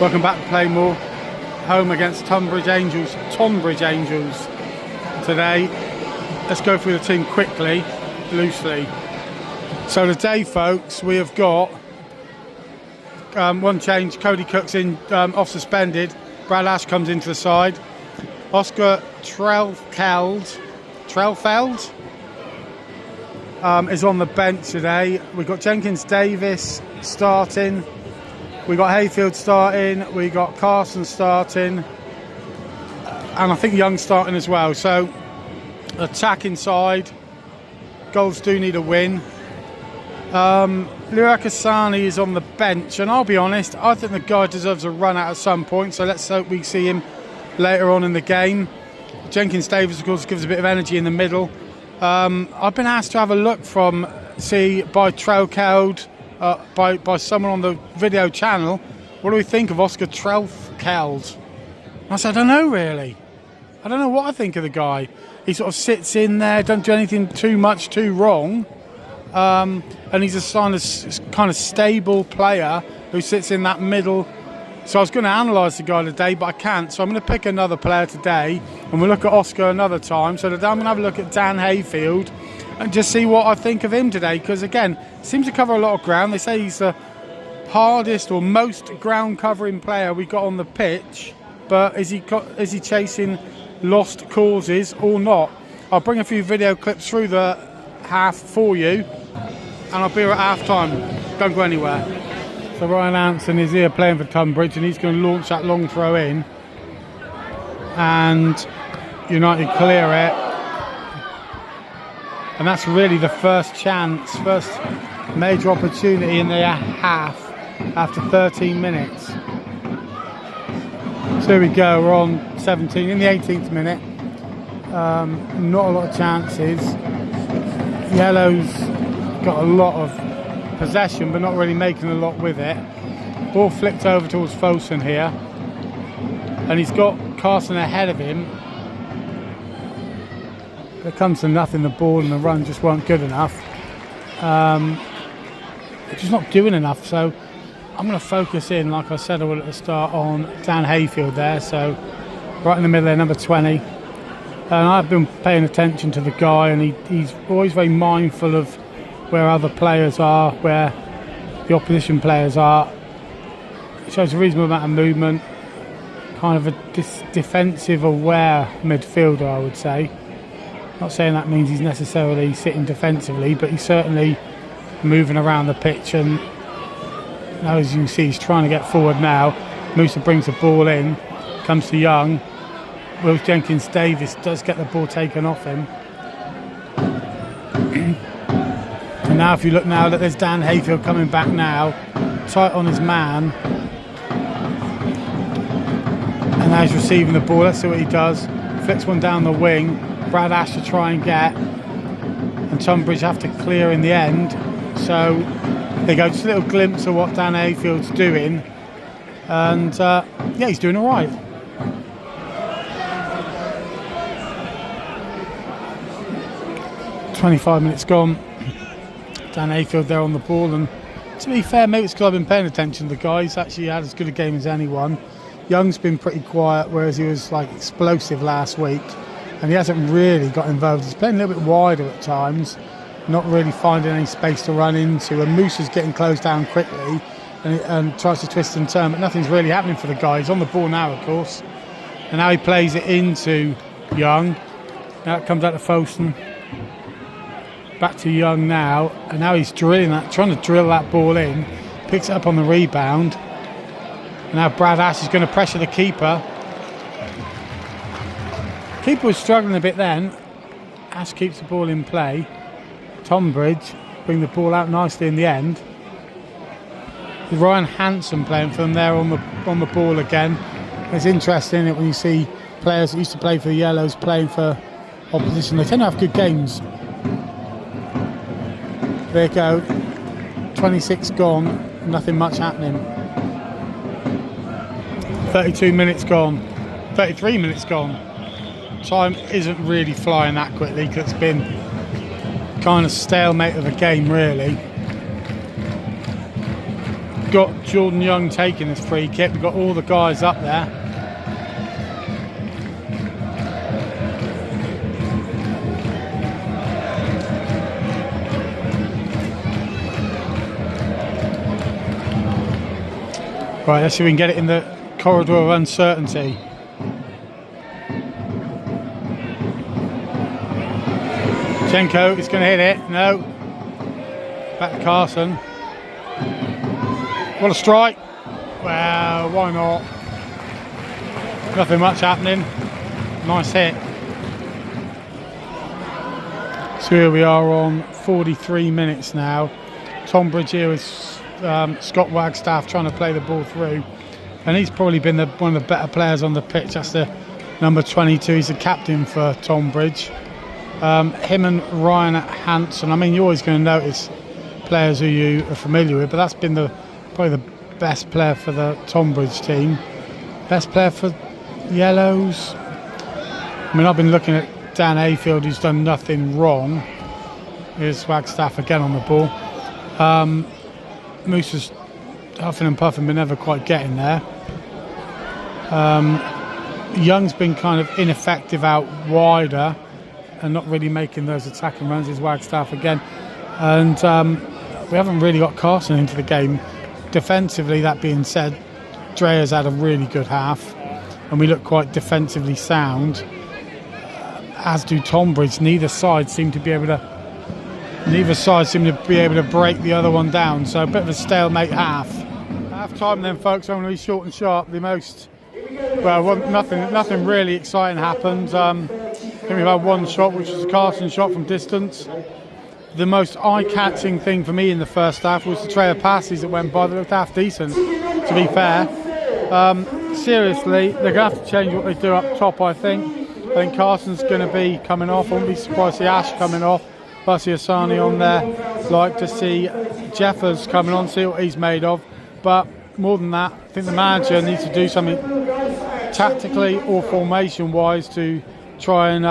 Welcome back to Playmore, home against Tonbridge Angels today. Let's go through the team quickly, loosely. So today, folks, we have got one change. Cody Cook's in off suspended. Brad Ash comes into the side. Oscar Trelfeld is on the bench today. We've got Jenkins Davis starting. We got Hayfield starting, we got Carson starting, and I think Young starting as well. So, attacking side, goals do need a win. Luakasani is on the bench, and I'll be honest, I think the guy deserves a run out at some point, so let's hope we see him later on in the game. Jenkins Davis, of course, gives a bit of energy in the middle. I've been asked to have a look by Trelkeld, by someone on the video channel. What do we think of Oscar Trelfeld? I said, I don't know really. I don't know what I think of the guy. He sort of sits in there, don't do anything too wrong, and he's a kind of stable player who sits in that middle. So I was going to analyse the guy today, but I can't. So I'm going to pick another player today, and we'll look at Oscar another time. So today I'm going to have a look at Dan Hayfield and just see what I think of him today, because again, seems to cover a lot of ground. They say he's the hardest or most ground covering player we got on the pitch, but is he chasing lost causes or not? I'll bring a few video clips through the half for you, and I'll be here at half time. Don't go anywhere. So Ryan Anson is here playing for Tonbridge, and he's going to launch that long throw in, and United clear it. And that's really the first major opportunity in the half after 13 minutes. So here we go, we're on 17 in the 18th minute. Not a lot of chances. Yellow's got a lot of possession, but not really making a lot with it. Ball flicked over towards Fosun here, and he's got Carson ahead of him. There comes to nothing. The ball and the run just weren't good enough. Just not doing enough. So I'm going to focus in, like I said I will at the start, on Dan Hayfield there. So right in the middle there, number 20. And I've been paying attention to the guy, and he's always very mindful of where other players are, where the opposition players are. It shows a reasonable amount of movement. Kind of a defensive aware midfielder, I would say. Not saying that means he's necessarily sitting defensively, but he's certainly moving around the pitch, and now as you can see he's trying to get forward now. Musa brings the ball in, comes to Young. Will Jenkins Davis does get the ball taken off him. And now if you look now, there's Dan Hayfield coming back now, tight on his man. And now he's receiving the ball, let's see what he does. Flicks one down the wing. Brad Ash to try and get, and Tonbridge have to clear in the end. So there you go, just a little glimpse of what Dan Hayfield's doing, and yeah, he's doing all right. "25 minutes gone. Dan Hayfield there on the ball, and to be fair, maybe it's because I've been paying attention to the guy. He's actually had as good a game as anyone. Young's been pretty quiet, whereas he was like explosive last week. And he hasn't really got involved. He's playing a little bit wider at times, not really finding any space to run into. And Moose is getting closed down quickly and tries to twist and turn, but nothing's really happening for the guy. He's on the ball now, of course. And now he plays it into Young. Now it comes out to Fosun. Back to Young now. And now he's trying to drill that ball in. Picks it up on the rebound. And now Brad Ash is going to pressure the keeper. Keeper was struggling a bit then. Ash keeps the ball in play. Tonbridge bring the ball out nicely in the end. With Ryan Hanson playing for them there on the ball again. It's interesting when you see players that used to play for the Yellows playing for opposition. They tend to have good games. There you go. 26 gone. Nothing much happening. 32 minutes gone. 33 minutes gone. Time isn't really flying that quickly because it's been kind of stalemate of a game, really. got Jordan Young taking this free kick. We've got all the guys up there. Right, let's see if we can get it in the corridor of uncertainty. Jenko is going to hit it. No. Back to Carson. What a strike. Well, why not? Nothing much happening. Nice hit. So here we are on 43 minutes now. Tonbridge here is Scott Wagstaff trying to play the ball through, and he's probably been one of the better players on the pitch. That's the number 22. He's the captain for Tonbridge. Him and Ryan Hanson. I mean, you're always going to notice players who you are familiar with, but that's been probably the best player for the Tonbridge team. Best player for Yellows. I mean, I've been looking at Dan Ayfield, who's done nothing wrong. Here's Wagstaff again on the ball. Moose was huffing and puffing, but never quite getting there. Young's been kind of ineffective out wider and not really making those attacking runs. Is Wagstaff again, and we haven't really got Carson into the game. Defensively, that being said, Drea's had a really good half, and we look quite defensively sound. As do Tonbridge. Neither side seem to be able to break the other one down. So a bit of a stalemate half. Half time then, folks. I'm going to be short and sharp. Nothing really exciting happened. I think we've had one shot, which was a Carson shot from distance. The most eye-catching thing for me in the first half was the trail of passes that went by that looked half decent, to be fair. Seriously, they're going to have to change what they do up top, I think. I think Carson's going to be coming off. I wouldn't be surprised to see Ash coming off. Bussy Asani on there. Like to see Jeffers coming on, see what he's made of. But more than that, I think the manager needs to do something tactically or formation-wise to try and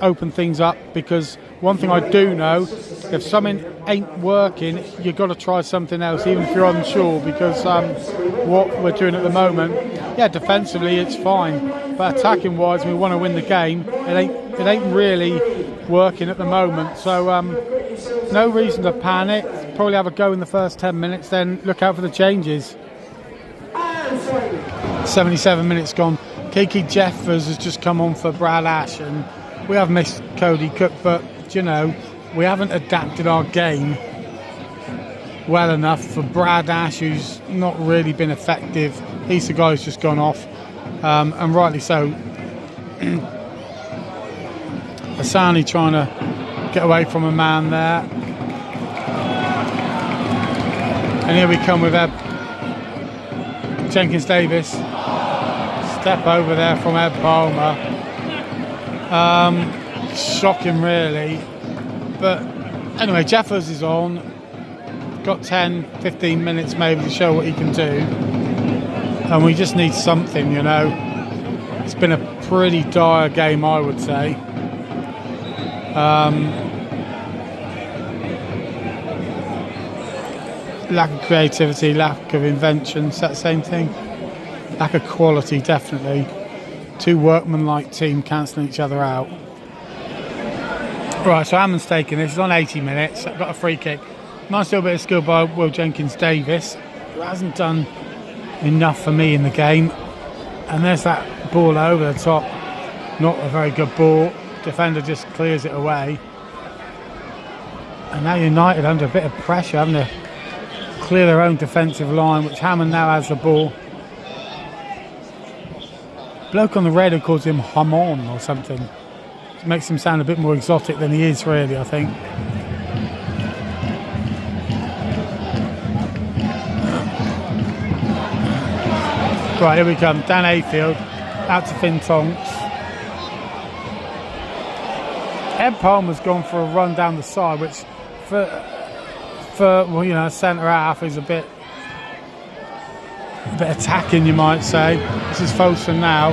open things up, because one thing I do know, if something ain't working, you've got to try something else, even if you're unsure, because what we're doing at the moment, yeah, defensively it's fine, but attacking wise, we want to win the game. It ain't really working at the moment, so no reason to panic. Probably have a go in the first 10 minutes, then look out for the changes. 77 minutes gone. Kiki Jeffers has just come on for Brad Ash, and we have missed Cody Cook, but you know, we haven't adapted our game well enough for Brad Ash, who's not really been effective. He's the guy who's just gone off, and rightly so. Asani trying to get away from a man there, and here we come with Jenkins Davis. Step over there from Ed Palmer. Shocking really, but anyway, Jeffers is on. Got 10-15 minutes maybe to show what he can do, and we just need something, you know. It's been a pretty dire game, I would say. Lack of creativity, lack of invention, it's that same thing. Lack of quality, definitely. Two workmanlike team cancelling each other out. Right, so Hammond's taking this. It's on 80 minutes. Got a free kick. Nice little bit of skill by Will Jenkins Davis, who hasn't done enough for me in the game. And there's that ball over the top. Not a very good ball. Defender just clears it away. And now United under a bit of pressure, having to clear their own defensive line, which Hammond now has the ball. Bloke on the radio calls him Hamon or something. It makes him sound a bit more exotic than he is really, I think. Right, here we come. Dan Ayfield out to Finn Tonks. Ed Palmer's gone for a run down the side, which for well, you know, centre half is a bit attacking, you might say. This is Folsom now.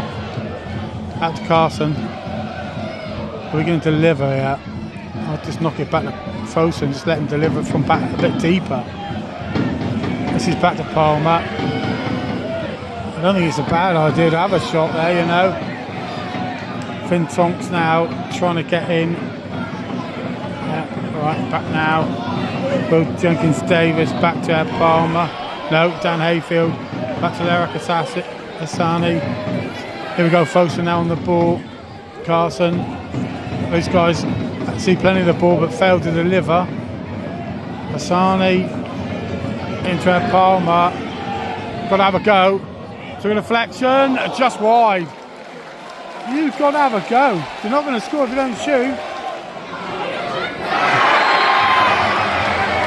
Out to Carson. Are we going to deliver here? I'll just knock it back to Folsom, just let him deliver it from back a bit deeper. This Passes back to Palmer. I don't think it's a bad idea to have a shot there, you know. Finn Tonks now trying to get in. Yeah, right, back now. Will Jenkins Davis back to Ed Palmer. No, Dan Hayfield. Back to Eric Asani. Here we go, folks, are now on the ball. Carson. Those guys see plenty of the ball but fail to deliver. Asani into Ed Palmer. Got to have a go. To a deflection, just wide. You've got to have a go. You're not going to score if you don't shoot.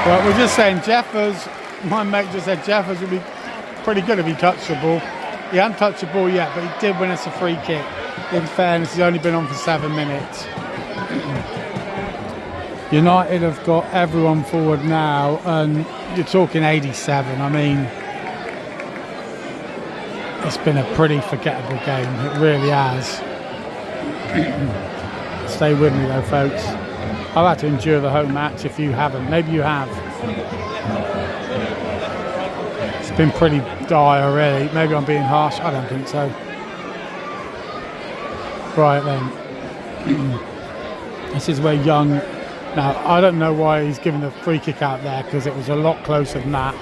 Well, we're just saying Jeffers, my mate just said Jeffers would be pretty good if he touched the ball. He hasn't touched the ball yet, but he did win us a free kick. In fairness, he's only been on for 7 minutes. United have got everyone forward now, and you're talking 87. I mean, it's been a pretty forgettable game. It really has. Stay with me though, folks. I've had to endure the home match. If you haven't, maybe you have. It's been pretty dire, really. Maybe I'm being harsh. I don't think so. Right then. This is where Young. Now I don't know why he's given the free kick out there, because it was a lot closer than that.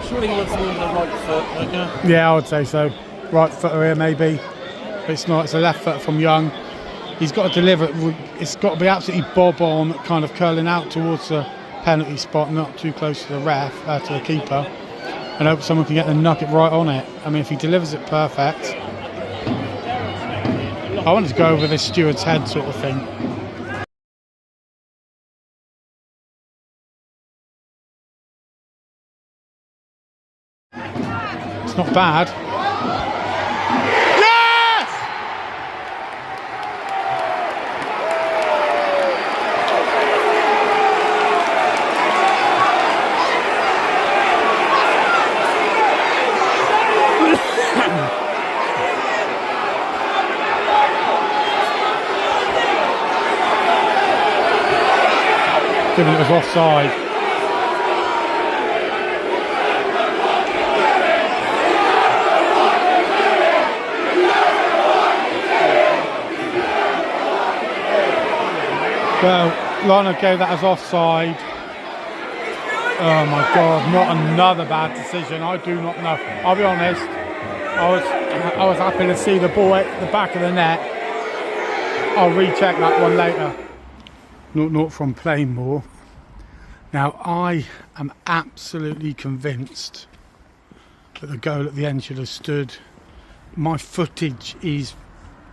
Surely he wants to move the right foot, don't you? Yeah, I would say so. Right footer here, maybe. But it's not. It's a left foot from Young. He's got to deliver it. It's got to be absolutely bob on, kind of curling out towards the penalty spot, not too close to the ref, to the keeper. And hope someone can get the nugget right on it. I mean, if he delivers it perfect. I wanted to go over this steward's head sort of thing. It's not bad. Yes! Given it was offside. Well, Lana gave that as offside. Oh my God, not another bad decision. I do not know. I'll be honest. I was happy to see the ball at the back of the net. I'll recheck that one later. Not from Plainmoor. Now I am absolutely convinced that the goal at the end should have stood. My footage is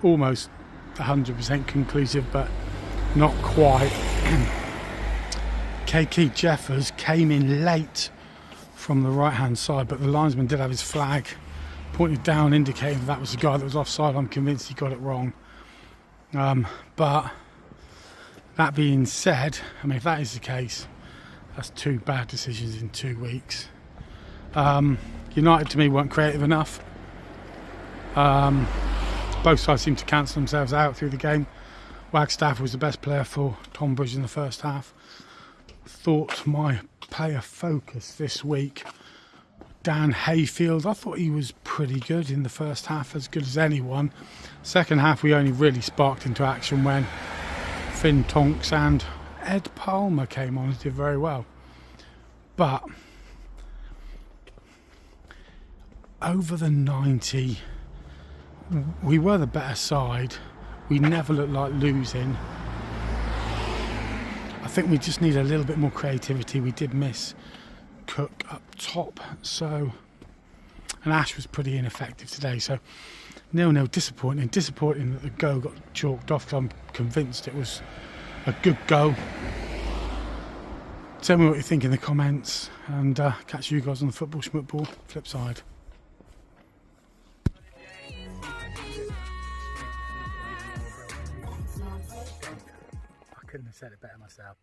almost 100% conclusive, but not quite. KK Jeffers came in late from the right hand side, but the linesman did have his flag pointed down indicating that was the guy that was offside. I'm convinced he got it wrong. But that being said, I mean, if that is the case, that's 2 bad decisions in 2 weeks. United to me weren't creative enough. Both sides seemed to cancel themselves out through the game. Wagstaff was the best player for Tonbridge in the first half. Thought my player focus this week, Dan Hayfield, I thought he was pretty good in the first half, as good as anyone. Second half we only really sparked into action when Finn Tonks and Ed Palmer came on and did very well. But over the 90, we were the better side. We never looked like losing. I think we just need a little bit more creativity. We did miss Cook up top, and Ash was pretty ineffective today. So 0-0, disappointing that the goal got chalked off, because I'm convinced it was a good goal. Tell me what you think in the comments, and catch you guys on the Football Schmootball flip side. I couldn't have said it better myself.